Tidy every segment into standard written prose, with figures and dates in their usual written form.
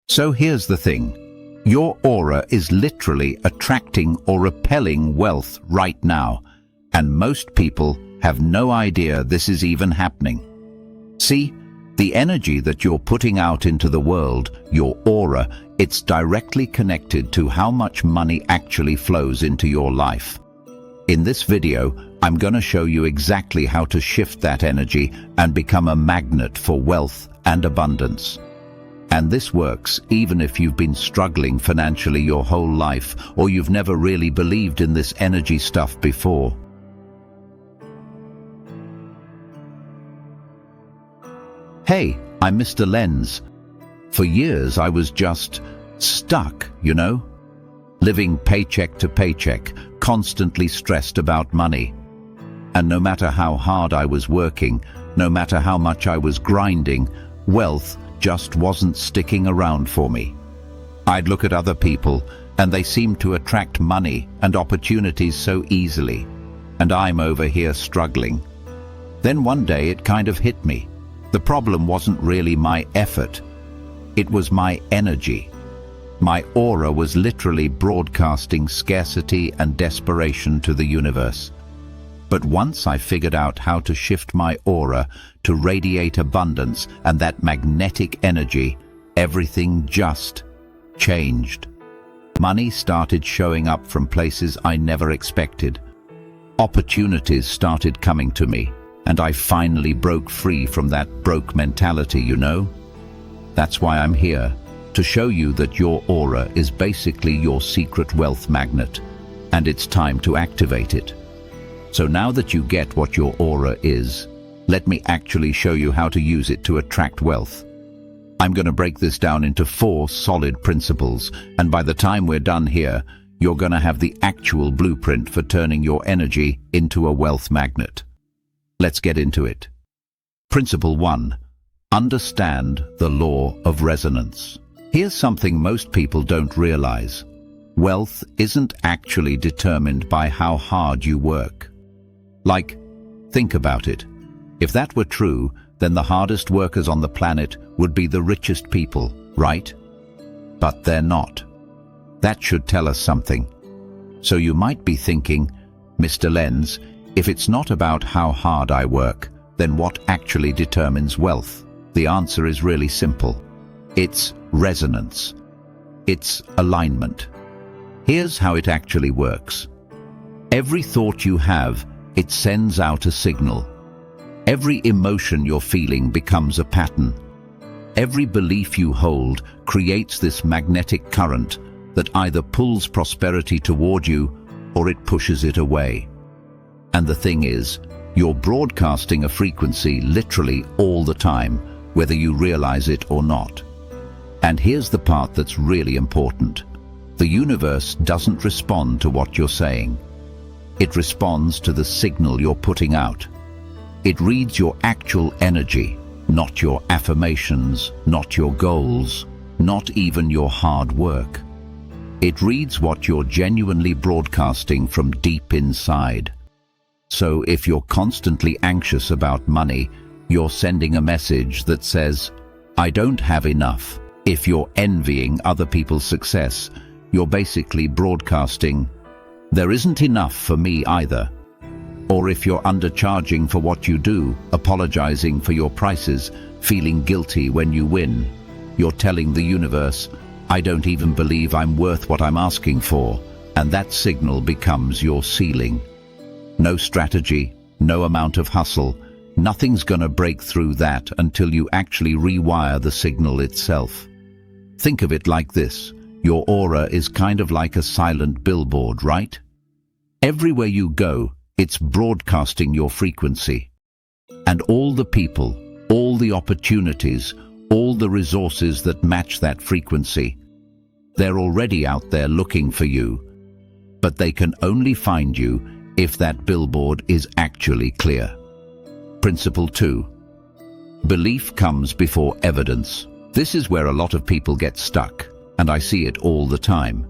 So here's the thing. Your aura is literally attracting or repelling wealth right now, and most people have no idea this is even happening. See, the energy that you're putting out into the world, your aura, it's directly connected to how much money actually flows into your life. In this video, I'm going to show you exactly how to shift that energy and become a magnet for wealth and abundance. And this works even if you've been struggling financially your whole life, or you've never really believed in this energy stuff before. Hey, I'm Mr. Lens. For years I was just stuck, living paycheck to paycheck, constantly stressed about money. And no matter how hard I was working, no matter how much I was grinding, wealth just wasn't sticking around for me. I'd look at other people, and they seemed to attract money and opportunities so easily, and I'm over here struggling. Then one day it kind of hit me. The problem wasn't really my effort. It was my energy. My aura was literally broadcasting scarcity and desperation to the universe. But once I figured out how to shift my aura to radiate abundance and that magnetic energy, everything just changed. Money started showing up from places I never expected. Opportunities started coming to me, and I finally broke free from that broke mentality, That's why I'm here, to show you that your aura is basically your secret wealth magnet, and it's time to activate it. So now that you get what your aura is, let me actually show you how to use it to attract wealth. I'm going to break this down into 4 solid principles, and by the time we're done here, you're going to have the actual blueprint for turning your energy into a wealth magnet. Let's get into it. Principle 1. Understand the law of resonance. Here's something most people don't realize. Wealth isn't actually determined by how hard you work. Think about it. If that were true, then the hardest workers on the planet would be the richest people, right? But they're not. That should tell us something. So you might be thinking, Mr. Lens, if it's not about how hard I work, then what actually determines wealth? The answer is really simple. It's resonance. It's alignment. Here's how it actually works. Every thought you have, it sends out a signal. Every emotion you're feeling becomes a pattern. Every belief you hold creates this magnetic current that either pulls prosperity toward you or it pushes it away. And the thing is, you're broadcasting a frequency literally all the time, whether you realize it or not. And here's the part that's really important. The universe doesn't respond to what you're saying. It responds to the signal you're putting out. It reads your actual energy, not your affirmations, not your goals, not even your hard work. It reads what you're genuinely broadcasting from deep inside. So if you're constantly anxious about money, you're sending a message that says, I don't have enough. If you're envying other people's success, you're basically broadcasting, there isn't enough for me either. Or if you're undercharging for what you do, apologizing for your prices, feeling guilty when you win, you're telling the universe, I don't even believe I'm worth what I'm asking for, and that signal becomes your ceiling. No strategy, no amount of hustle, nothing's gonna break through that until you actually rewire the signal itself. Think of it like this. Your aura is kind of like a silent billboard, right? Everywhere you go, it's broadcasting your frequency. And all the people, all the opportunities, all the resources that match that frequency, they're already out there looking for you. But they can only find you if that billboard is actually clear. Principle 2. Belief comes before evidence. This is where a lot of people get stuck, and I see it all the time.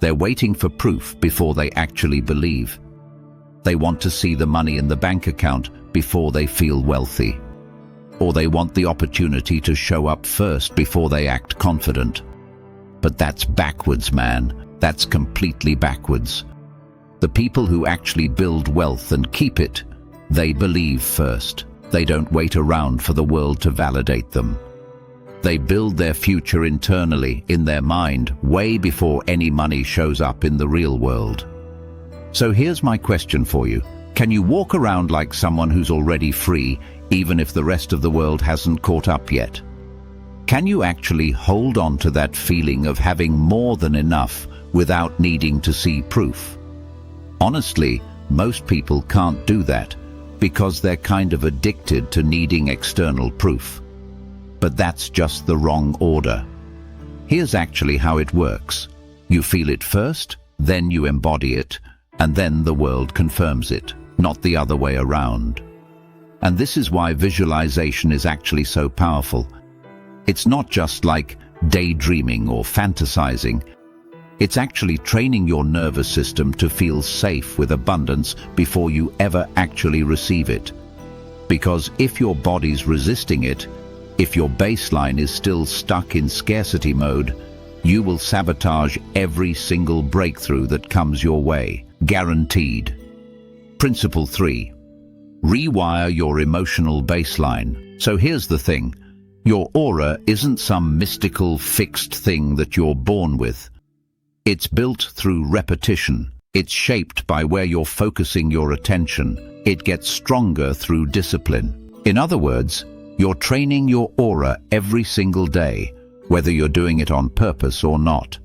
They're waiting for proof before they actually believe. They want to see the money in the bank account before they feel wealthy. or they want the opportunity to show up first before they act confident. But that's backwards, man. That's completely backwards. The people who actually build wealth and keep it, they believe first. They don't wait around for the world to validate them. They build their future internally, in their mind, way before any money shows up in the real world. So here's my question for you. Can you walk around like someone who's already free, even if the rest of the world hasn't caught up yet? Can you actually hold on to that feeling of having more than enough without needing to see proof? Honestly, most people can't do that because they're kind of addicted to needing external proof. But that's just the wrong order. Here's actually how it works. You feel it first, then you embody it, and then the world confirms it, not the other way around. And this is why visualization is actually so powerful. It's not just like daydreaming or fantasizing. It's actually training your nervous system to feel safe with abundance before you ever actually receive it. Because if your body's resisting it, if your baseline is still stuck in scarcity mode, you will sabotage every single breakthrough that comes your way. Guaranteed. Principle 3. Rewire your emotional baseline. So here's the thing. Your aura isn't some mystical fixed thing that you're born with. It's built through repetition. It's shaped by where you're focusing your attention. It gets stronger through discipline. In other words, you're training your aura every single day, whether you're doing it on purpose or not.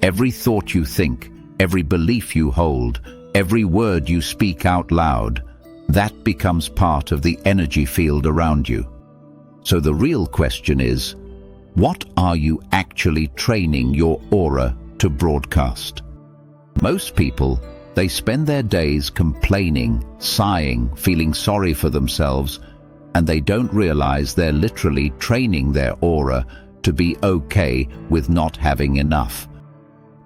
Every thought you think, every belief you hold, every word you speak out loud, that becomes part of the energy field around you. So the real question is, what are you actually training your aura to broadcast? Most people, they spend their days complaining, sighing, feeling sorry for themselves, and they don't realize they're literally training their aura to be okay with not having enough.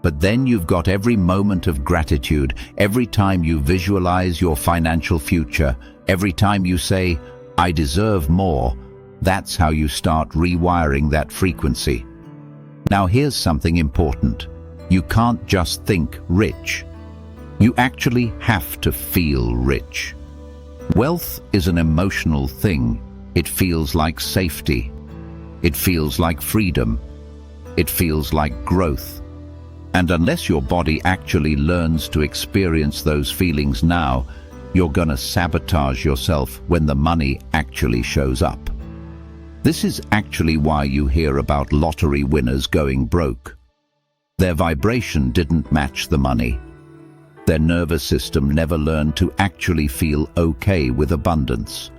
But then you've got every moment of gratitude, every time you visualize your financial future, every time you say, I deserve more. That's how you start rewiring that frequency. Now here's something important. You can't just think rich. You actually have to feel rich. Wealth is an emotional thing. It feels like safety. It feels like freedom. It feels like growth. And unless your body actually learns to experience those feelings now, you're gonna sabotage yourself when the money actually shows up. This is actually why you hear about lottery winners going broke. Their vibration didn't match the money. Their nervous system never learned to actually feel okay with abundance.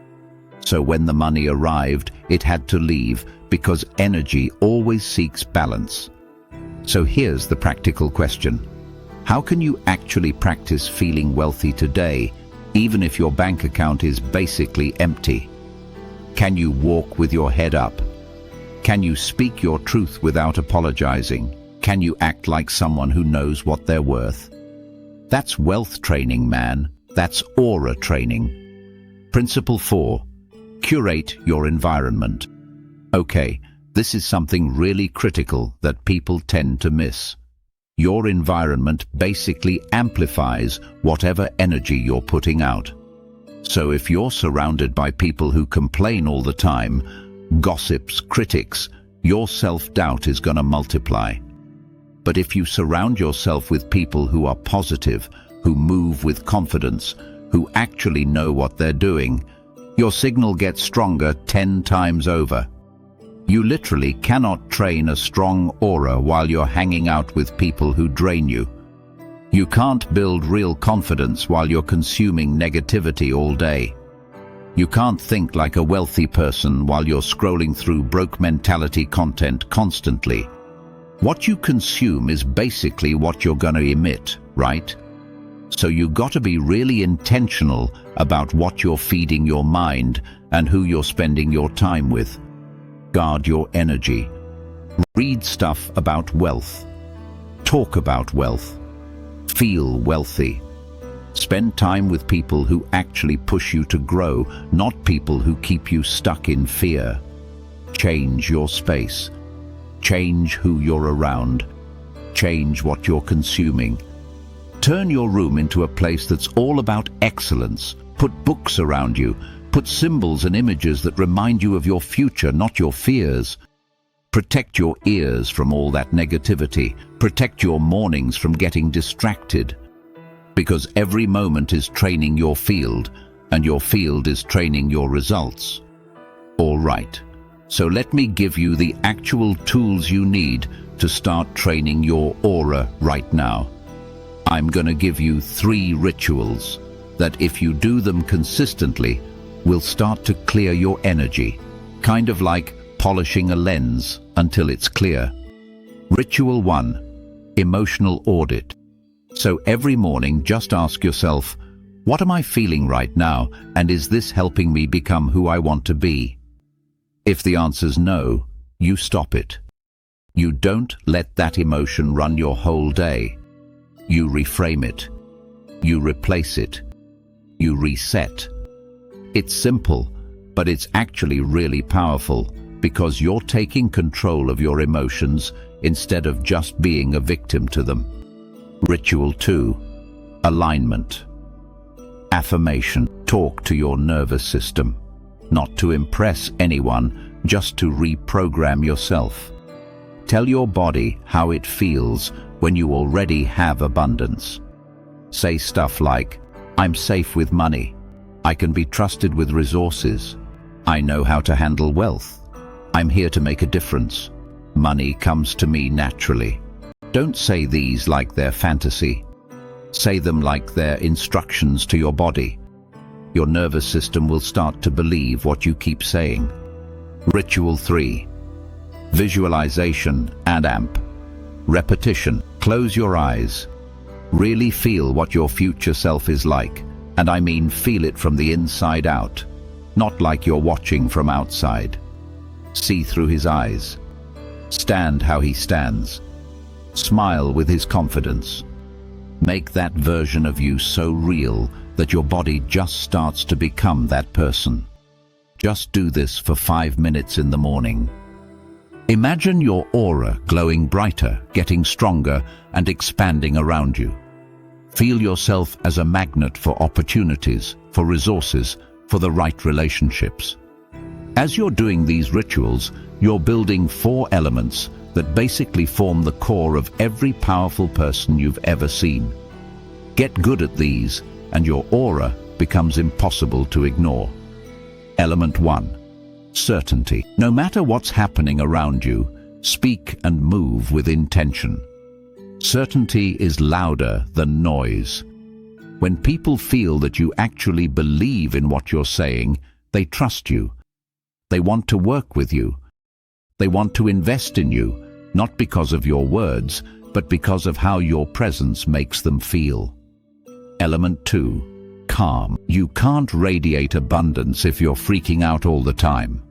So when the money arrived, it had to leave because energy always seeks balance. So here's the practical question. How can you actually practice feeling wealthy today, even if your bank account is basically empty? Can you walk with your head up? Can you speak your truth without apologizing? Can you act like someone who knows what they're worth? That's wealth training, man. That's aura training. Principle 4. Curate your environment. Okay, this is something really critical that people tend to miss. Your environment basically amplifies whatever energy you're putting out. So if you're surrounded by people who complain all the time, gossips, critics, your self-doubt is going to multiply. But if you surround yourself with people who are positive, who move with confidence, who actually know what they're doing, your signal gets stronger 10 times over. You literally cannot train a strong aura while you're hanging out with people who drain you. You can't build real confidence while you're consuming negativity all day. You can't think like a wealthy person while you're scrolling through broke mentality content constantly. What you consume is basically what you're going to emit, right? So you got to be really intentional about what you're feeding your mind and who you're spending your time with. Guard your energy. Read stuff about wealth. Talk about wealth. Feel wealthy. Spend time with people who actually push you to grow, not people who keep you stuck in fear. Change your space. Change who you're around. Change what you're consuming. Turn your room into a place that's all about excellence. Put books around you. Put symbols and images that remind you of your future, not your fears. Protect your ears from all that negativity. Protect your mornings from getting distracted. Because every moment is training your field, and your field is training your results. All right, so let me give you the actual tools you need to start training your aura right now. I'm going to give you 3 rituals that, if you do them consistently, will start to clear your energy, kind of like polishing a lens until it's clear. Ritual 1, emotional audit. So every morning, just ask yourself, what am I feeling right now, and is this helping me become who I want to be? If the answer's no, you stop it. You don't let that emotion run your whole day. You reframe it. You replace it. You reset. It's simple, but it's actually really powerful, because you're taking control of your emotions instead of just being a victim to them. Ritual 2, alignment. Affirmation. Talk to your nervous system, not to impress anyone, just to reprogram yourself. Tell your body how it feels when you already have abundance. Say stuff like, I'm safe with money. I can be trusted with resources. I know how to handle wealth. I'm here to make a difference. Money comes to me naturally. Don't say these like they're fantasy. Say them like they're instructions to your body. Your nervous system will start to believe what you keep saying. Ritual 3, visualization and AMP. Repetition. Close your eyes. Really feel what your future self is like, and I mean feel it from the inside out, not like you're watching from outside. See through his eyes. Stand how he stands. Smile with his confidence. Make that version of you so real that your body just starts to become that person. Just do this for 5 minutes in the morning. Imagine your aura glowing brighter, getting stronger, and expanding around you. Feel yourself as a magnet for opportunities, for resources, for the right relationships. As you're doing these rituals, you're building 4 elements that basically form the core of every powerful person you've ever seen. Get good at these, and your aura becomes impossible to ignore. Element 1. Certainty. No matter what's happening around you, speak and move with intention. Certainty is louder than noise. When people feel that you actually believe in what you're saying, they trust you. They want to work with you. They want to invest in you, not because of your words, but because of how your presence makes them feel. Element 2. Calm. You can't radiate abundance if you're freaking out all the time.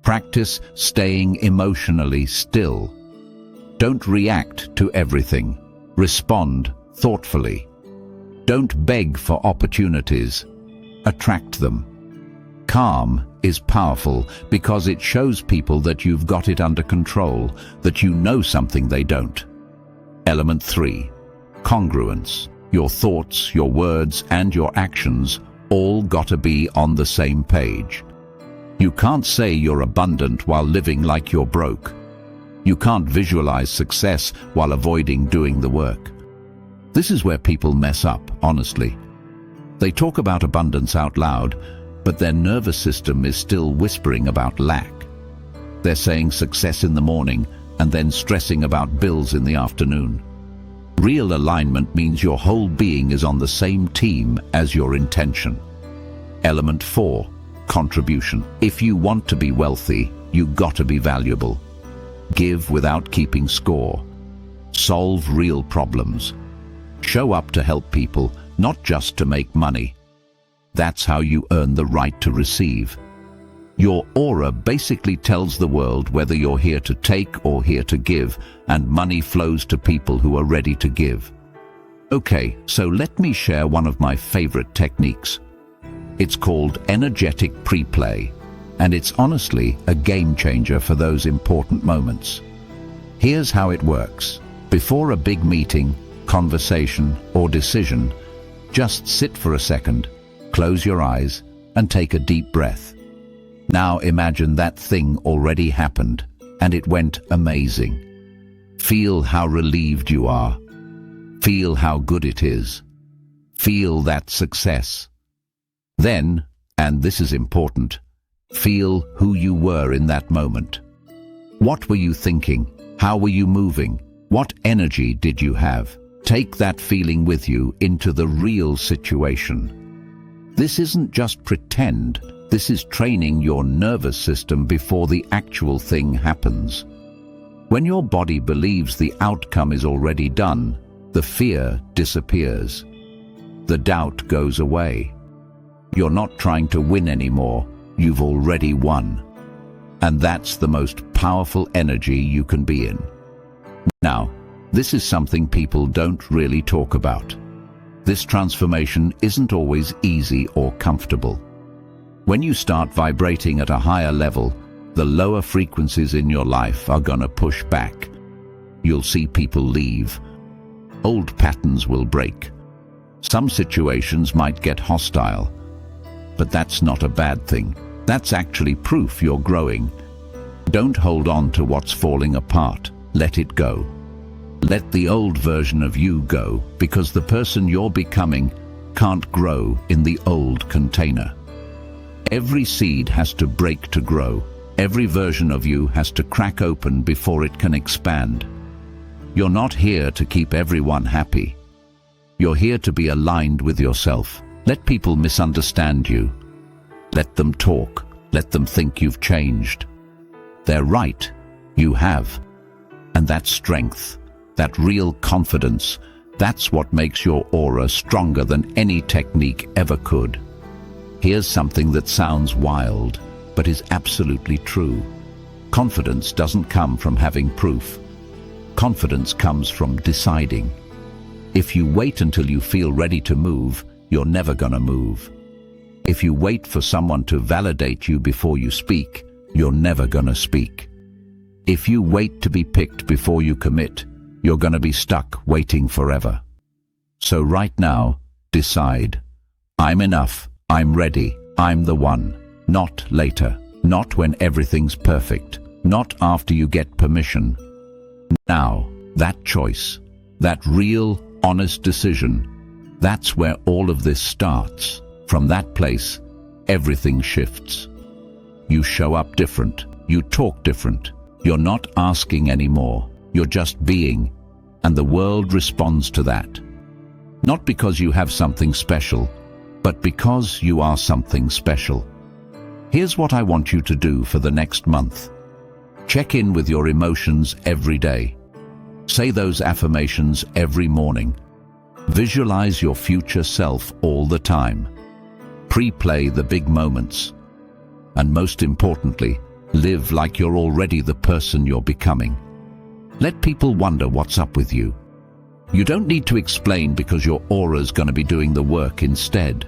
Practice staying emotionally still. Don't react to everything. Respond thoughtfully. Don't beg for opportunities. Attract them. Calm is powerful because it shows people that you've got it under control, that you know something they don't. Element 3. Congruence. Your thoughts, your words, and your actions all gotta be on the same page. You can't say you're abundant while living like you're broke. You can't visualize success while avoiding doing the work. This is where people mess up, honestly. They talk about abundance out loud, but their nervous system is still whispering about lack. They're saying success in the morning and then stressing about bills in the afternoon. Real alignment means your whole being is on the same team as your intention. Element 4. Contribution. If you want to be wealthy, you gotta be valuable. Give without keeping score. Solve real problems. Show up to help people, not just to make money. That's how you earn the right to receive. Your aura basically tells the world whether you're here to take or here to give, and money flows to people who are ready to give. Okay, so let me share one of my favorite techniques. It's called energetic preplay, and it's honestly a game changer for those important moments. Here's how it works. Before a big meeting, conversation, or decision, just sit for a second, close your eyes, and take a deep breath. Now imagine that thing already happened, and it went amazing. Feel how relieved you are. Feel how good it is. Feel that success. Then, and this is important, feel who you were in that moment. What were you thinking? How were you moving? What energy did you have? Take that feeling with you into the real situation. This isn't just pretend, this is training your nervous system before the actual thing happens. When your body believes the outcome is already done, the fear disappears. The doubt goes away. You're not trying to win anymore, you've already won. And that's the most powerful energy you can be in. Now, this is something people don't really talk about. This transformation isn't always easy or comfortable. When you start vibrating at a higher level, the lower frequencies in your life are gonna push back. You'll see people leave. Old patterns will break. Some situations might get hostile. But that's not a bad thing. That's actually proof you're growing. Don't hold on to what's falling apart. Let it go. Let the old version of you go, because the person you're becoming can't grow in the old container. Every seed has to break to grow. Every version of you has to crack open before it can expand. You're not here to keep everyone happy. You're here to be aligned with yourself. Let people misunderstand you. Let them talk. Let them think you've changed. They're right. You have. And that strength, that real confidence, that's what makes your aura stronger than any technique ever could. Here's something that sounds wild, but is absolutely true. Confidence doesn't come from having proof. Confidence comes from deciding. If you wait until you feel ready to move, you're never gonna move. If you wait for someone to validate you before you speak, you're never gonna speak. If you wait to be picked before you commit, you're gonna be stuck waiting forever. So right now, decide. I'm enough. I'm ready. I'm the one. Not later. Not when everything's perfect. Not after you get permission. Now, that choice, that real, honest decision, that's where all of this starts. From that place, everything shifts. You show up different. You talk different. You're not asking anymore. You're just being. And the world responds to that. Not because you have something special, but because you are something special. Here's what I want you to do for the next month. Check in with your emotions every day. Say those affirmations every morning. Visualize your future self all the time. Pre-play the big moments. And most importantly, live like you're already the person you're becoming. Let people wonder what's up with you. You don't need to explain, because your aura's going to be doing the work instead.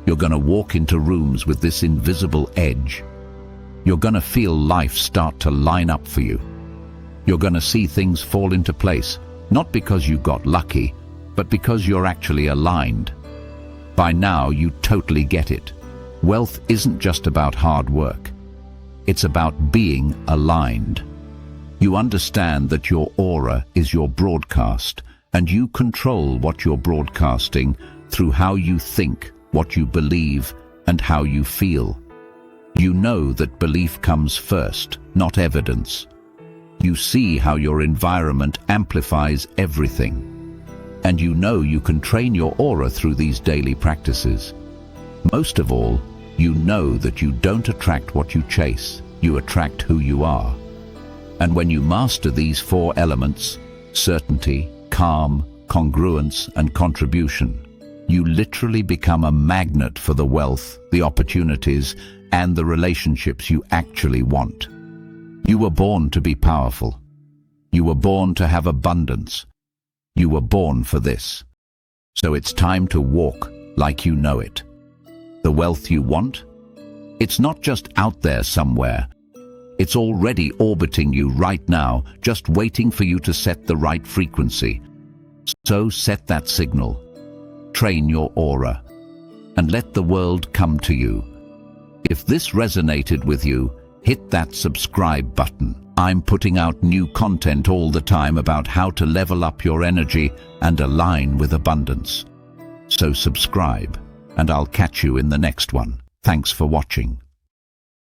You're going to walk into rooms with this invisible edge. You're going to feel life start to line up for you. You're going to see things fall into place, not because you got lucky, but because you're actually aligned. By now, you totally get it. Wealth isn't just about hard work. It's about being aligned. You understand that your aura is your broadcast, and you control what you're broadcasting through how you think, what you believe, and how you feel. You know that belief comes first, not evidence. You see how your environment amplifies everything. And you know you can train your aura through these daily practices. Most of all, you know that you don't attract what you chase, you attract who you are. And when you master these 4 elements, certainty, calm, congruence, and contribution, you literally become a magnet for the wealth, the opportunities, and the relationships you actually want. You were born to be powerful. You were born to have abundance. You were born for this. So it's time to walk like you know it. The wealth you want? It's not just out there somewhere. It's already orbiting you right now, just waiting for you to set the right frequency. So set that signal, train your aura, and let the world come to you. If this resonated with you, hit that subscribe button. I'm putting out new content all the time about how to level up your energy and align with abundance. So subscribe, and I'll catch you in the next one. Thanks for watching.